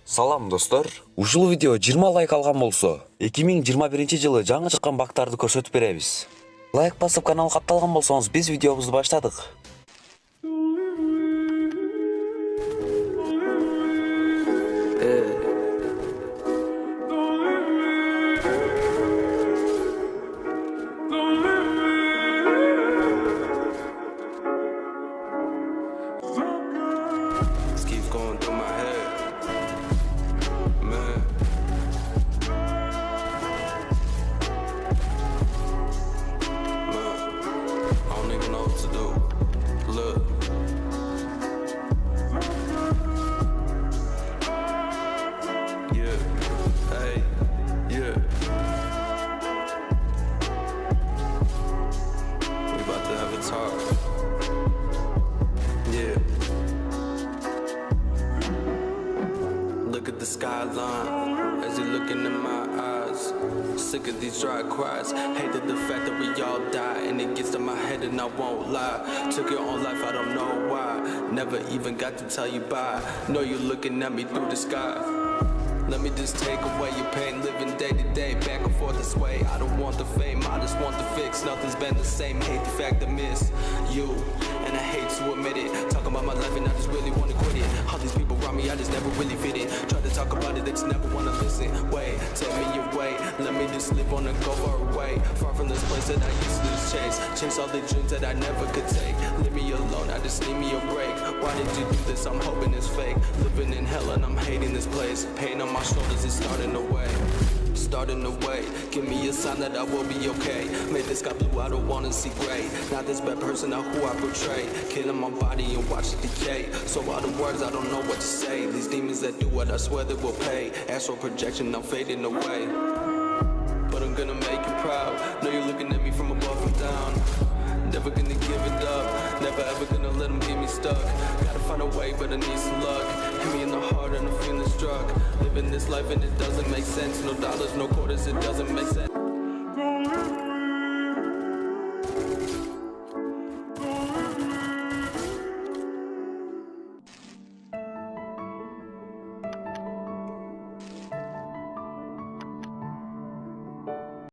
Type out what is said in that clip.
Салам достор. Ушул видео 20 лайк алган болсо, 2021-жылы жаңы чыккан бактарды көрсөтүп беребиз. Лайк басып каналга катталган болсоңуз, биз видеобузду баштадык. This keeps going through my head, man. I don't even know what to do. Look. Yeah, hey, yeah. We about to have a talk. Yeah. Look at the skyline as you look into my eyes. Sick of these dry cries. Hated the fact that we all die, and it gets to my head and I won't lie. Took your own life, I don't know why. Never even got to tell you bye. Know you're looking at me through the sky. Let me just take away your pain, living day to day, back and forth this way. I don't want the fame, I just want the fix. Nothing's been the same, hate the fact I miss you, and I hate to admit it. Talking about my life and I just really wanna quit it. All these people around me, I just never really fit in. Try to talk about it, they just never wanna listen. Wait, tell me your way, let me just live on and go far away. Far from this place that I used to just chase all the dreams that I never could take. Leave me alone, I just need me a break. Why did you do this? I'm hoping it's fake. Living in hell and I'm hating this place. Pain on my shoulders is starting to weigh. Starting to wait, give me a sign that I will be okay. Made the sky blue, I don't wanna see gray. Not this bad person, not who I portray. Killing my body and watch it decay. So all the words, I don't know what to say. These demons that do what I swear they will pay. Astral projection, I'm fading away. But I'm gonna make you proud. Know you're looking at me from above and down. Never gonna give it up. Never ever gonna let them get me stuck. Gotta find a way, but I need some luck. Hit me in the heart and I'm feeling struck. Living this life and it doesn't make sense. No dollars, no quarters, it doesn't make sense.